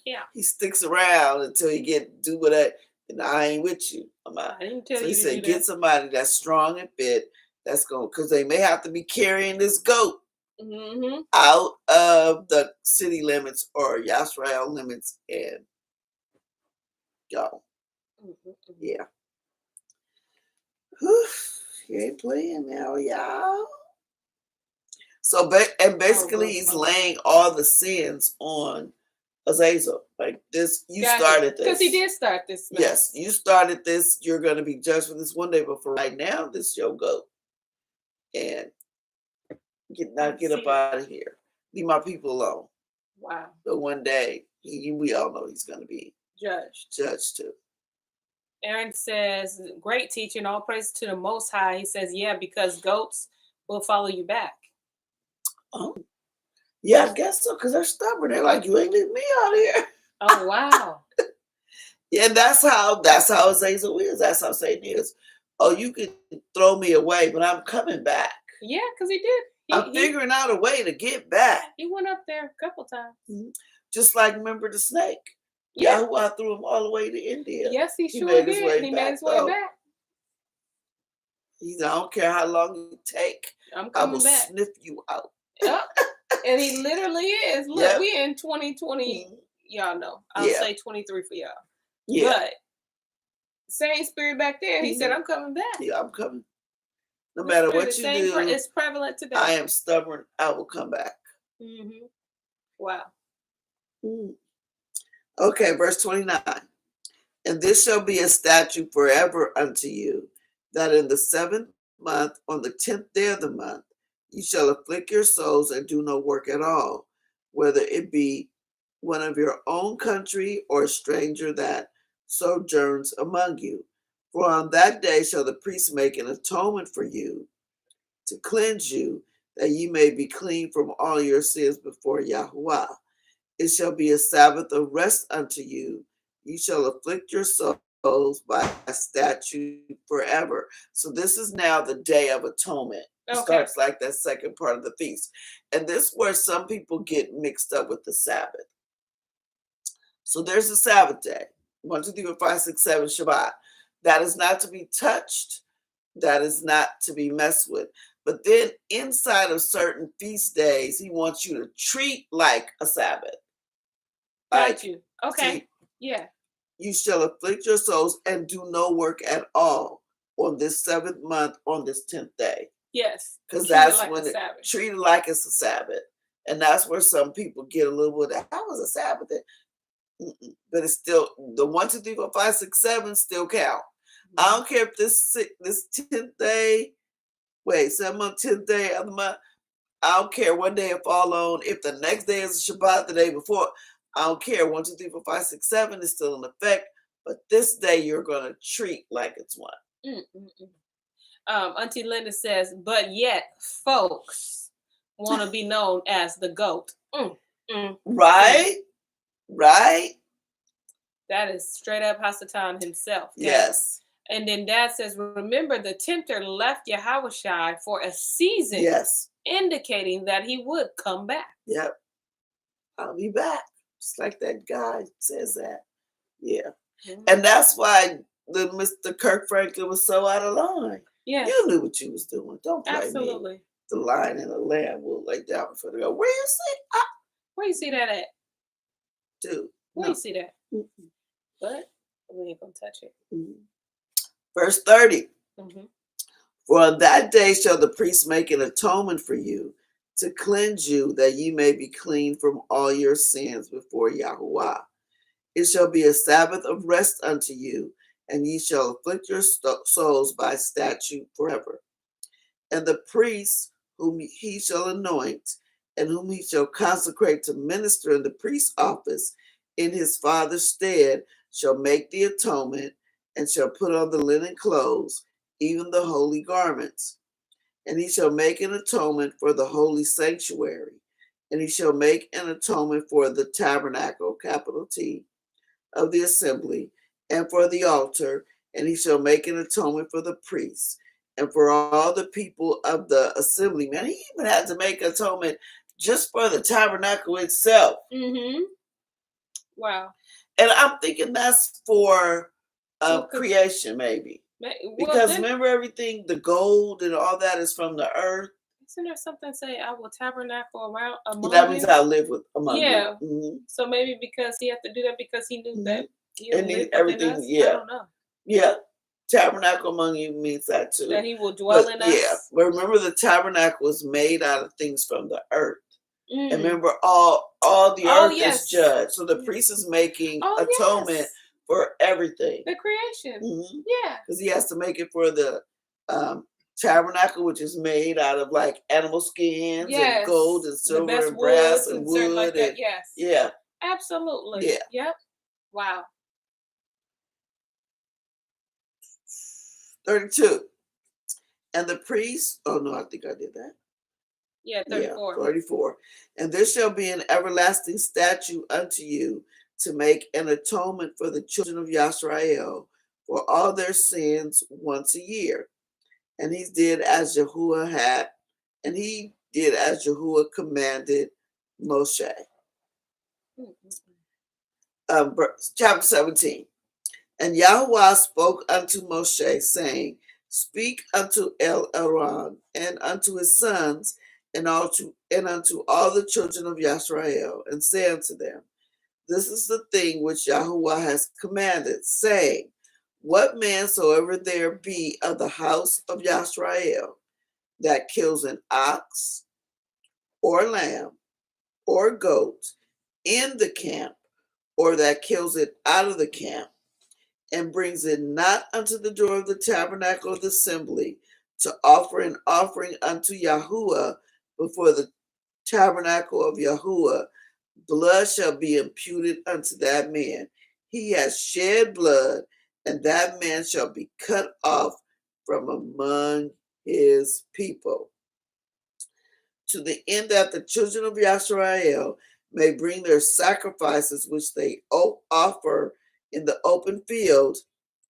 Yeah. He sticks around until he do what and I ain't with you. I'm out. I didn't tell so you he to said, do get that. somebody that's strong and fit. That's going because they may have to be carrying this goat out of the city limits or Yisrael limits and go. Yeah. Whew, he ain't playing now, y'all. So, basically, he's laying all the sins on Azazel. Like this, you started this. Because he did start this. Yes, you started this. You're going to be judged for this one day, but for right now, this is your goat. And get up out of here. Leave my people alone. Wow. But one day, we all know he's going to be judged too. Aaron says, great teaching, all praise to the Most High. He says, yeah, because goats will follow you back. Oh, Yeah, I guess so, because they're stubborn. They're like, you ain't leaving me out here. Oh wow. Yeah, and that's how Azazel is. That's how Satan is. Oh, you can throw me away, but I'm coming back. Yeah, because he did. I'm figuring out a way to get back. He went up there a couple times. Just like, remember the snake? Yeah. Yahweh threw him all the way to India. Yes, he sure made did. his way He back, made his way though. back. He said, I don't care how long it take. I'm I coming will back. sniff you out. Yep. And he literally is. Look, Yep. we in 2020. Y'all know. I'll Yeah. say 23 for y'all. Yeah. But same spirit back there. He said, I'm coming back. Yeah, I'm coming. No The matter spirit, what the you same do, it's prevalent today. I am stubborn. I will come back. Wow. Okay, verse 29. And this shall be a statute forever unto you, that in the 7th month, on the 10th day of the month, you shall afflict your souls and do no work at all, whether it be one of your own country or a stranger that sojourns among you. For on that day shall the priest make an atonement for you, to cleanse you, that ye may be clean from all your sins before Yahuwah. It shall be a Sabbath of rest unto you. You shall afflict your souls by statute forever. So this is now the Day of Atonement. It starts like that second part of the feast. And this is where some people get mixed up with the Sabbath. So there's a Sabbath day. 1, 2, 3, 4, 5, 6, 7, Shabbat. That is not to be touched. That is not to be messed with. But then inside of certain feast days, he wants you to treat like a Sabbath. Got you. Okay. See, yeah. You shall afflict your souls and do no work at all on this 7th month, on this 10th day. Yes. Because that's when it's treated like it's a Sabbath. And that's where some people get a little bit of, how was a Sabbath? But it's still, the 1, 2, 3, 4, 5, 6, 7 still count. I don't care if this 10th day, 7th month, 10th day of the month, I don't care what day it fall on. If the next day is a Shabbat, the day before, I don't care. 1, 2, 3, 4, 5, 6, 7 is still in effect. But this day you're going to treat like it's one. Auntie Linda says, but yet folks want to be known as the GOAT. Right? Right? That is straight up Hasatan himself. Okay? Yes. And then Dad says, remember the tempter left Yahushua for a season. Yes. Indicating that he would come back. Yep. I'll be back. Just like that guy says that. Yeah. And that's why the Mr. Kirk Franklin was so out of line. Yeah. You knew what you was doing. Don't play Absolutely. me. The lion and the lamb will lay down before they go. Where you see that at? Dude. Where you see that? But we ain't gonna touch it. Verse 30. For on that day shall the priest make an atonement for you, to cleanse you, that ye may be clean from all your sins before Yahuwah. It shall be a Sabbath of rest unto you, and ye shall afflict your souls by statute forever. And the priest whom he shall anoint, and whom he shall consecrate to minister in the priest's office in his father's stead, shall make the atonement, and shall put on the linen clothes, even the holy garments. And he shall make an atonement for the holy sanctuary, and he shall make an atonement for the tabernacle, capital T, of the assembly, and for the altar, and he shall make an atonement for the priests, and for all the people of the assembly. Man, he even had to make atonement just for the tabernacle itself. Wow. And I'm thinking that's for creation, maybe. Because remember, everything, the gold and all that is from the earth. Isn't there something say, I will tabernacle around among that means I'll live among you. Yeah. So maybe because he had to do that because he knew that he would live everything. Us? Yeah. I don't know. Yeah. Tabernacle among you means that too. That he will dwell in us. Yeah. But remember, the tabernacle was made out of things from the earth. And remember, all the earth is judged. So the priest is making atonement for everything. The creation. Yeah. Because he has to make it for the tabernacle, which is made out of like animal skins and gold and silver and brass and wood. Like that. Yes. Yeah. Absolutely. Yeah. Yep. Wow. 32. And the priest, oh no, I think I did that. Yeah, Yeah, 34. 34. And there shall be an everlasting statute unto you to make an atonement for the children of Yisrael for all their sins once a year. And he did as Yahuwah commanded Moshe. Chapter 17. And Yahuwah spoke unto Moshe, saying, Speak unto Aaron and unto his sons and unto all the children of Yisrael, and say unto them, This is the thing which Yahuwah has commanded, saying, What man soever there be of the house of Yisrael that kills an ox or lamb or goat in the camp, or that kills it out of the camp, and brings it not unto the door of the tabernacle of the assembly to offer an offering unto Yahuwah before the tabernacle of Yahuwah, blood shall be imputed unto that man. He has shed blood, and that man shall be cut off from among his people, to the end that the children of Yisrael may bring their sacrifices which they offer in the open field,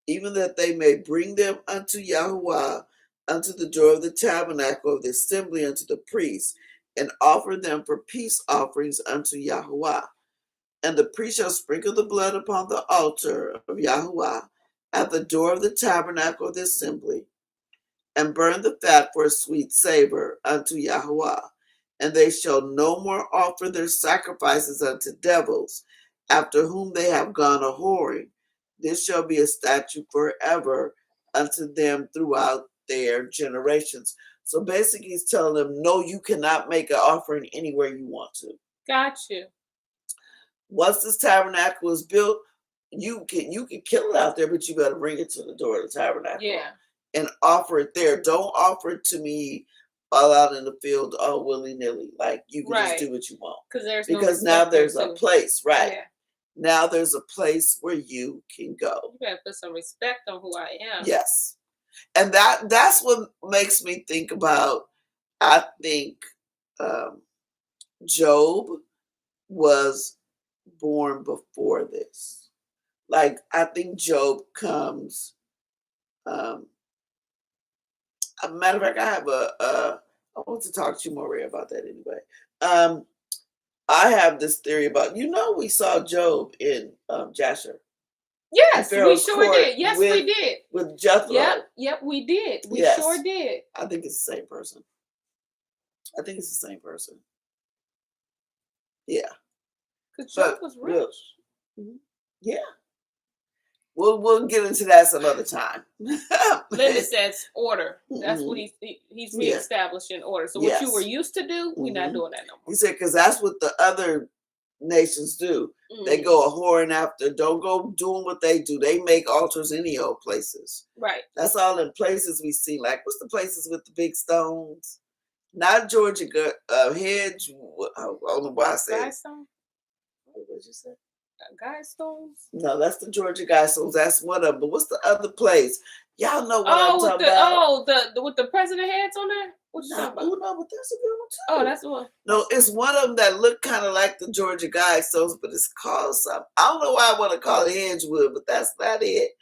even that they may bring them unto Yahuwah, unto the door of the tabernacle of the assembly, unto the priests, and offer them for peace offerings unto Yahuwah. And the priest shall sprinkle the blood upon the altar of Yahuwah at the door of the tabernacle of the assembly, and burn the fat for a sweet savor unto Yahuwah. And they shall no more offer their sacrifices unto devils, after whom they have gone a whoring. This shall be a statute forever unto them throughout their generations. So basically he's telling them, no, you cannot make an offering anywhere you want to. Got you. Once this tabernacle is built, you can kill it out there, but you better bring it to the door of the tabernacle. Yeah. And offer it there. Don't offer it to me all out in the field, all willy-nilly. Like, you can just do what you want. Because now there's a place, right? Yeah. Now there's a place where you can go. You better put some respect on who I am. Yes. And that's what makes me think about, I think Job was born before this. Like, I think Job comes... a matter of fact, I have I want to talk to you more, Ray, about that anyway. I have this theory about, we saw Job in Jasher. Yes, we sure did. Yes, we did. With Jethro. Yep, we did. We sure did. I think it's the same person. Yeah. Because Job was rich. Yeah. We'll get into that some other time. Linda says order. That's what he's reestablishing order. So what you were used to do, we're not doing that no more. He said, because that's what the other nations do. They go a whoring after. Don't go doing what they do. They make altars any old places. Right. That's all in places we see. Like, what's the places with the big stones? Not Georgia Hedge. I don't know why I said. What did you say? Guy stones? No, that's the Georgia guy stones. That's one of them. But what's the other place? Y'all know what I'm talking about. The with the president heads on there? What you talking about? Oh, no, but that's a good one too. Oh, that's the one. No, it's one of them that look kind of like the Georgia guy stones, but it's called something. I don't know why I want to call it Hedgewood, but that's not it.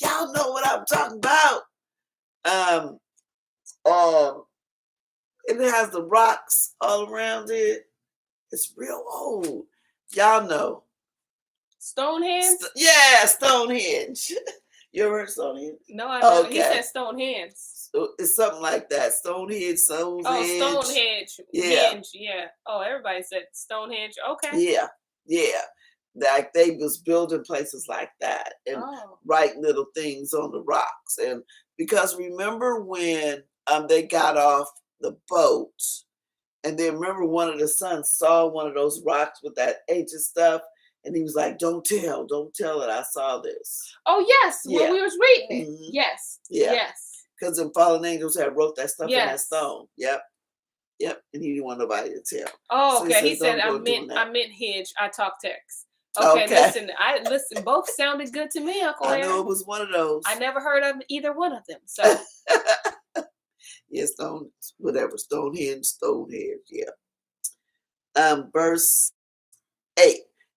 Y'all know what I'm talking about. It has the rocks all around it. It's real old. Y'all know. Stonehenge? Stonehenge. You ever heard of Stonehenge? No, I haven't. Okay. He said Stonehenge. It's something like that. Stonehenge, Stonehenge. Oh, Stonehenge. Yeah. Henge, yeah. Oh, everybody said Stonehenge. Okay. Yeah. Like, they was building places like that and write little things on the rocks. And because remember when they got off the boat, and then remember one of the sons saw one of those rocks with that ancient stuff, and he was like, don't tell it, I saw this. Oh, yes, when we was reading it. Mm-hmm. Yes. Because the fallen angels had wrote that stuff in that stone. Yep. And he didn't want nobody to tell. Oh, okay. So he said, I meant Hedge. I talk text. Okay. Listen, both sounded good to me, Uncle Aaron. I know it was one of those. I never heard of either one of them. So Yes, Stonehenge, yeah. Verse 8,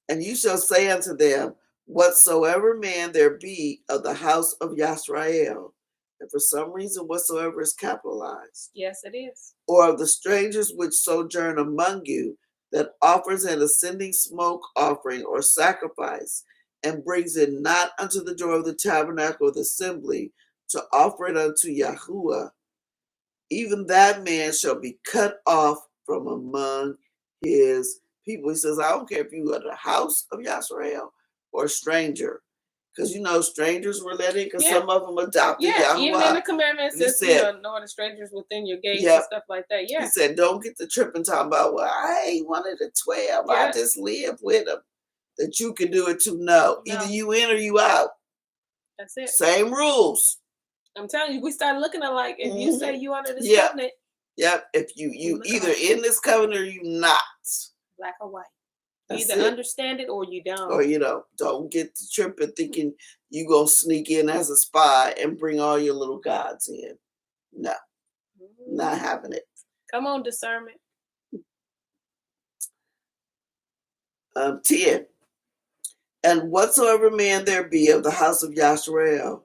and you shall say unto them, whatsoever man there be of the house of Yasrael, and for some reason whatsoever is capitalized. Yes, it is. Or of the strangers which sojourn among you, that offers an ascending smoke offering or sacrifice, and brings it not unto the door of the tabernacle of the assembly to offer it unto Yahuwah, even that man shall be cut off from among his people. He says, I don't care if you are the house of Yasrael or a stranger. Because strangers were let in, because some of them adopted Yahuwah. Even in the commandments, it says, no other strangers within your gates and stuff like that. Yeah. He said, don't get the tripping talking about, well, I ain't one of the 12. I just live with them. That you can do it too. No. Either you in or you out. That's it. Same rules. I'm telling you, we start looking alike. If you say you under this covenant. Yep. If you either in this covenant or you not. Black or white. You either understand it or you don't. Or don't get the tripping thinking you gonna sneak in as a spy and bring all your little gods in. No. Not having it. Come on, discernment. 10. And whatsoever man there be of the house of Yasrael,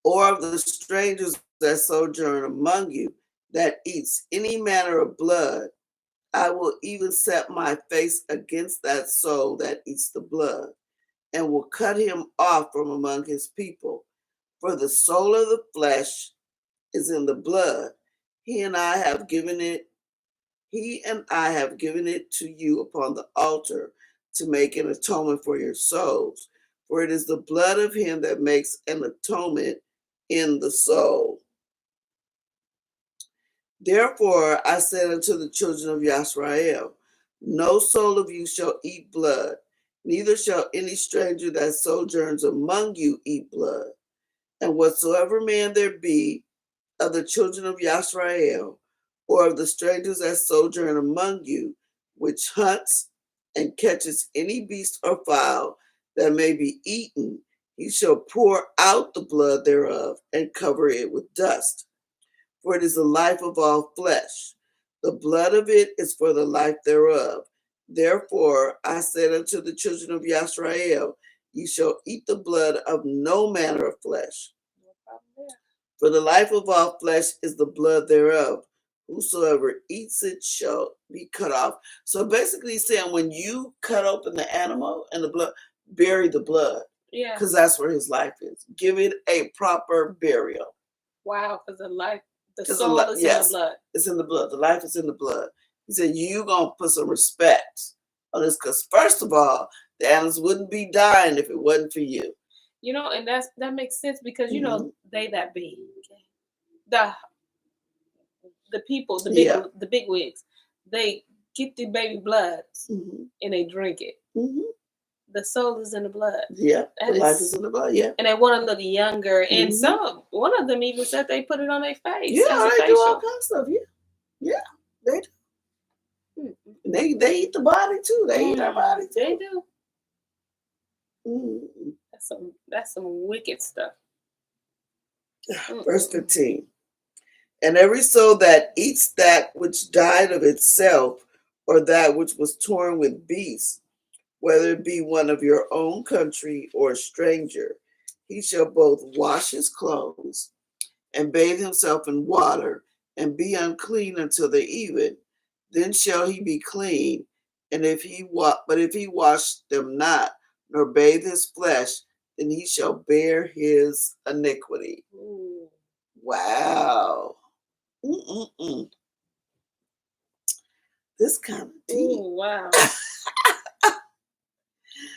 or of the strangers that sojourn among you, that eats any manner of blood, I will even set my face against that soul that eats the blood, and will cut him off from among his people. For the soul of the flesh is in the blood. He and I have given it to you upon the altar to make an atonement for your souls. For it is the blood of him that makes an atonement in the soul. Therefore I said unto the children of Yasrael, no soul of you shall eat blood, neither shall any stranger that sojourns among you eat blood. And whatsoever man there be of the children of Yasrael, or of the strangers that sojourn among you, which hunts and catches any beast or fowl that may be eaten, he shall pour out the blood thereof and cover it with dust. For it is the life of all flesh. The blood of it is for the life thereof. Therefore I said unto the children of Yasrael, ye shall eat the blood of no manner of flesh. For the life of all flesh is the blood thereof. Whosoever eats it shall be cut off. So basically he's saying when you cut open the animal and the blood, bury the blood. Yeah. Because that's where his life is. Give it a proper burial. Wow, because the soul is in the blood. It's in the blood. The life is in the blood. He said, you going to put some respect on this, because first of all, the animals wouldn't be dying if it wasn't for you. And that makes sense because, they that be. The people, the big wigs, they get the baby bloods and they drink it. The soul is in the blood. Yeah, the life is in the blood, yeah. And they want to look younger. And one of them even said they put it on their face. Yeah, they do all kinds of stuff, yeah. Yeah, they do. They eat the body too. They eat our body too. They do. That's some wicked stuff. Verse 15. And every soul that eats that which died of itself, or that which was torn with beasts, whether it be one of your own country or a stranger, he shall both wash his clothes and bathe himself in water and be unclean until the even. Then shall he be clean. And if he wash them not, nor bathe his flesh, then he shall bear his iniquity. Ooh. Wow. This kind of deep. Ooh, wow.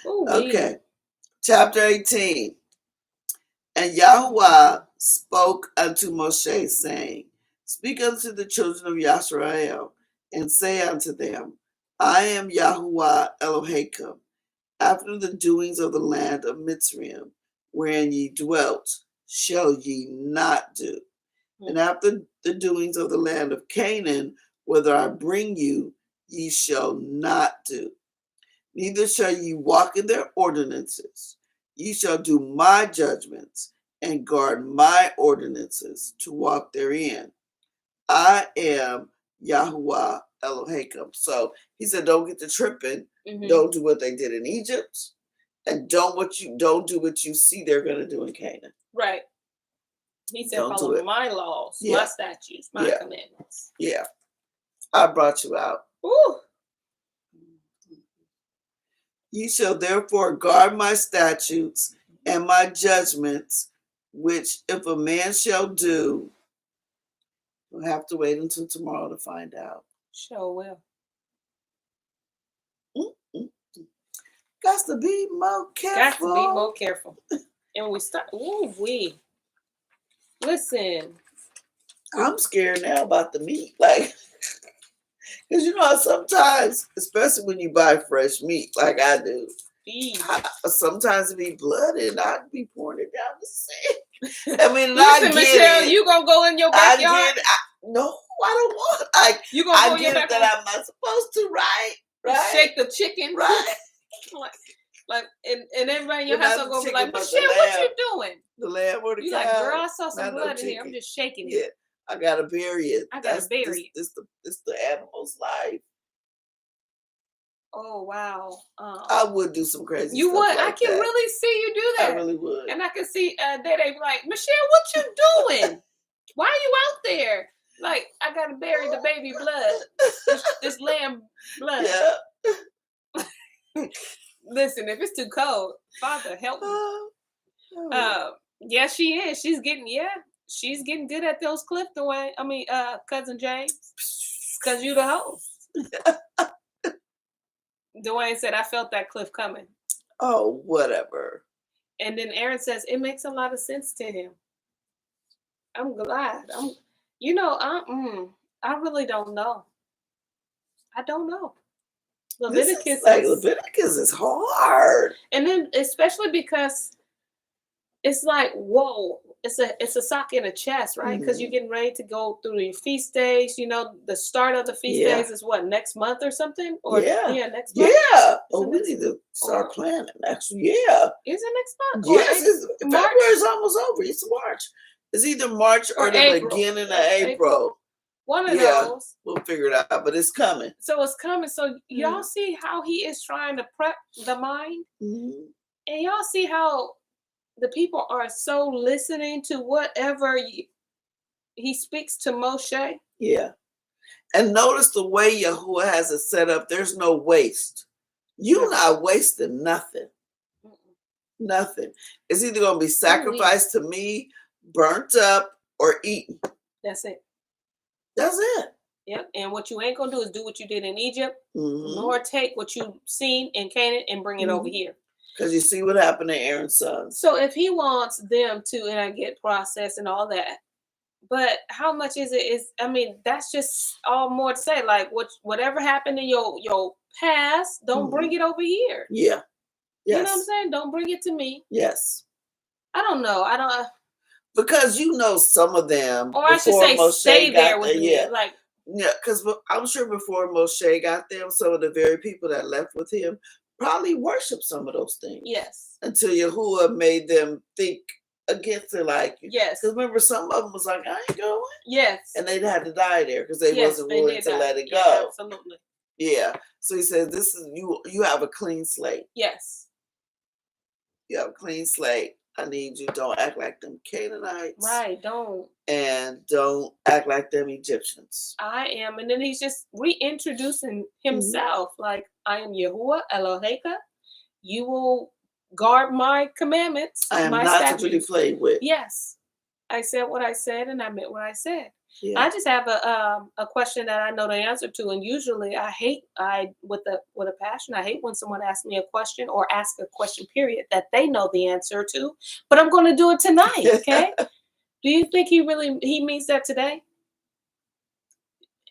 Okay. Chapter 18. And Yahuwah spoke unto Moshe, saying, speak unto the children of Yasrael, and say unto them, I am Yahuwah Elohim, after the doings of the land of Mitzrayim, wherein ye dwelt, shall ye not do. And after the doings of the land of Canaan, whither I bring you, ye shall not do. Neither shall ye walk in their ordinances. Ye shall do my judgments, and guard my ordinances to walk therein. I am Yahuwah Elohim. So he said, don't get to tripping. Mm-hmm. Don't do what they did in Egypt, and don't do what you see they're going to do in Canaan. Right. He said, Don't follow my laws, my statutes, my commandments. Yeah. I brought you out. Ooh. Ye shall therefore guard my statutes and my judgments, which if a man shall do, we'll have to wait until tomorrow to find out. Sure will. Got to be more careful. Got to be more careful. And we start. Ooh, we. Listen. I'm scared now about the meat. Like, because you know, sometimes, especially when you buy fresh meat, like I do, sometimes it be bloody and I'd be pouring it down the sink. I mean, listen, Michelle, you gonna go in your backyard? No, I don't want. Like, you gonna go in your backyard? That I'm not supposed to, right? Shake the chicken, right? like, and everybody in your house are gonna be like, Michelle, what you doing? The lamb or the cow? You like, girl, I saw some blood in here. I'm just shaking it. Yeah, I gotta bury it. I gotta bury it. It's the animal's life. Oh wow! I would do some crazy. You stuff would. like I can really see you do that. I really would. And I can see they be like, Michelle, what you doing? Why are you out there? Like, I gotta bury the baby blood, this lamb blood. Yeah. Listen, if it's too cold, Father, help me. Yeah, she is. She's getting good at those cliff Dwayne. I mean, cousin James, because you the host. Dwayne said, I felt that cliff coming. Oh, whatever. And then Aaron says, it makes a lot of sense to him. I'm glad. I really don't know. I don't know. Leviticus is hard. And then especially because it's like, whoa, it's a sock in a chest, right? Because you're getting ready to go through your feast days. You know, the start of the feast days is what, next month or something? Or next month. Yeah. Oh, we need to start planning next. Yeah. Is it next month? Yes, February's almost over. It's March. It's either March or the April. beginning of April. One of those. We'll figure it out, but it's coming. So it's coming. So y'all see how he is trying to prep the mind? Mm-hmm. And y'all see how the people are so listening to whatever he speaks to Moshe? Yeah. And notice the way Yahuwah has it set up. There's no waste. You're not wasting nothing. Nothing. It's either going to be sacrificed to me, burnt up, or eaten. That's it. That's it. Yep. And what you ain't going to do is do what you did in Egypt, nor take what you've seen in Canaan and bring it over here. Because you see what happened to Aaron's sons. So if he wants them to, and I get processed and all that, but how much is it? That's just all more to say. Like, whatever happened in your past, don't bring it over here. Yeah. Yes. You know what I'm saying? Don't bring it to me. Yes. I don't know. Because some of them. Or I should say, Moshe stay there with me. Yeah. Because I'm sure before Moshe got them, some of the very people that left with him probably worshiped some of those things. Yes. Until Yahuwah made them think against it, like, yes. Because remember, some of them was like, I ain't going. Yes. And they'd had to die there because they wasn't willing to let it go. Yeah, absolutely. Yeah. So he says, this is you have a clean slate. Yes. You have a clean slate. I need you. Don't act like them Canaanites. Right. Don't. And don't act like them Egyptians. I am. And then he's just reintroducing himself. Like, I am Yahuwah Elohim. You will guard my commandments. I am my not statutes. to be played with. Yes. I said what I said and I meant what I said. Yeah. I just have a question that I know the answer to, and usually with a passion, I hate when someone asks me a question or ask a question, period, that they know the answer to. But I'm going to do it tonight, okay? Do you think he means that today?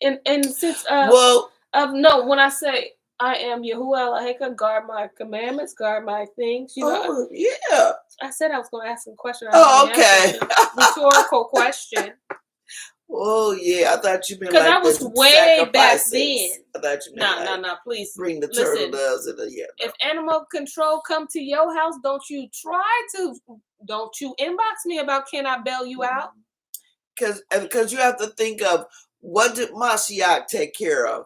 And since when I say I am Yahuwah Elohim, guard my commandments, guard my things, yeah. I said I was going to ask a question. Okay. Rhetorical question. Oh yeah, I thought you meant because I was way back then. I thought you meant no, please bring the turtle doves in the If animal control come to your house, don't you inbox me about can I bail you out? Because you have to think of What did Mashiach take care of?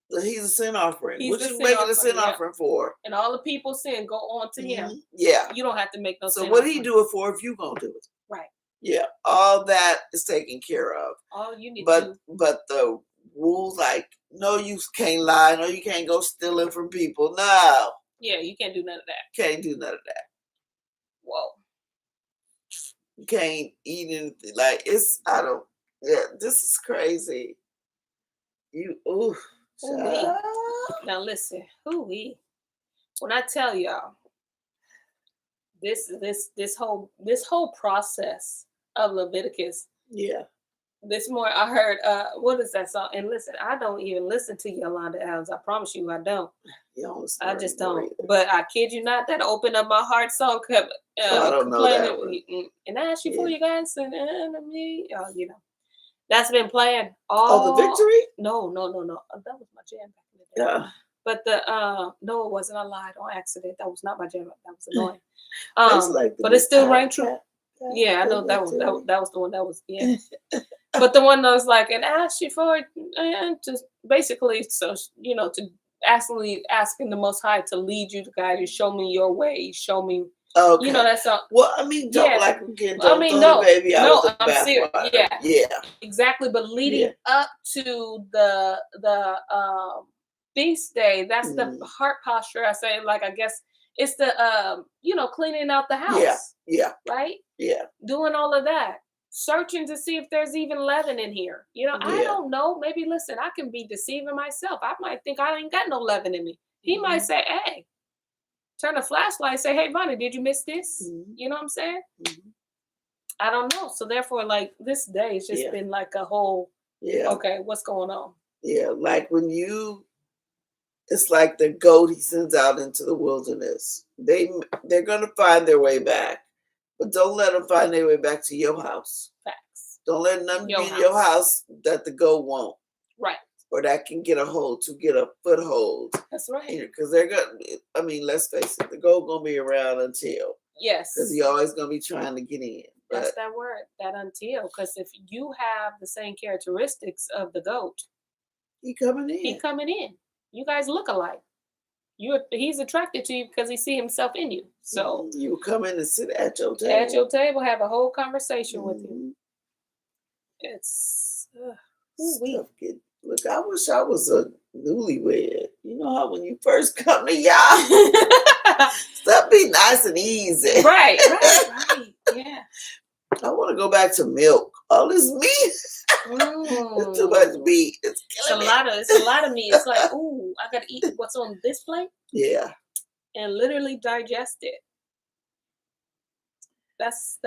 He's a sin offering. What you making a sin offering for? And all the people sin go on to him. Yeah. You don't have to make no sin. So what he do it for if you gonna do it? Right. Yeah. All that is taken care of. All you need to do. But the rules like, no, you can't lie. No, you can't go stealing from people. No. Yeah, you can't do none of that. Can't do none of that. Whoa. You can't eat anything. Like, this is crazy. Now listen, when I tell y'all this whole process of Leviticus. Yeah. This morning I heard what is that song? And listen, I don't even listen to Yolanda Adams. I promise you I don't. I just don't. But I kid you not, that opened up my heart song kept I don't know that one. And I ask you for you guys and me. You know. That's been playing all. The victory? No. That was my jam back in the day. Yeah. But no, it wasn't. I lied on accident. That was not my jam. That was annoying. But it still rang true. Yeah, I know that was the one that was But the one that was like, and ask you for it, and just basically, so to asking the Most High to lead you, to guide you, show me your way, show me. Okay. That's all. Well, I mean, don't no, throw the baby out with the I'm serious. bathwater. Yeah, exactly. But leading up to the feast day, that's the heart posture. I say, like, I guess it's the cleaning out the house. Yeah. Right. Yeah. Doing all of that, searching to see if there's even leaven in here. I don't know. Maybe listen, I can be deceiving myself. I might think I ain't got no leaven in me. He might say, hey. Turn a flashlight, say, hey, Bonnie, did you miss this? You know what I'm saying? I don't know. So therefore, like, this day has just been like a whole, okay, what's going on? Yeah, like when it's like the goat he sends out into the wilderness. They're going to find their way back, but don't let them find their way back to your house. Facts. Don't let nothing be in your house that the goat won't. Right. Or that can get a foothold. That's right. Because they're gonna. I mean, let's face it, the goat gonna be around until. Yes. Because he always gonna be trying to get in. That's that word, that until. Because if you have the same characteristics of the goat, he coming in. You guys look alike. He's attracted to you because he see himself in you. So you come in and sit at your table. At your table, have a whole conversation with you. It's Look, I wish I was a newlywed. You know how when you first come to y'all, stuff be nice and easy. Right. Yeah. I want to go back to milk. All this meat. It's too much meat. It's a lot of meat. It's like, ooh, I gotta eat what's on this plate. Yeah. And literally digest it. That's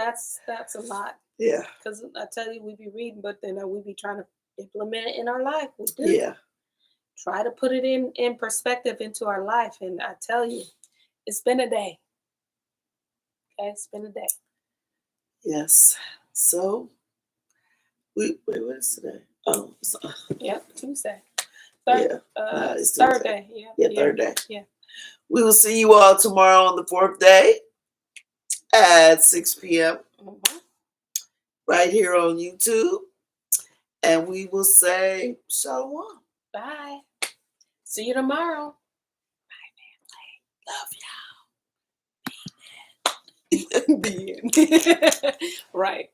a lot. Yeah. Because I tell you, we be reading, but then we be trying to implement it in our life. We do. Yeah. Try to put it in perspective into our life. And I tell you, it's been a day. Okay, it's been a day. Yes. So what is today? Oh, Tuesday. It's third day. Third day. Yeah. We will see you all tomorrow on the 4th day at 6 p.m. Right here on YouTube. And we will say Shalawam. Bye. See you tomorrow. Bye, family. Love y'all. Be in. Right.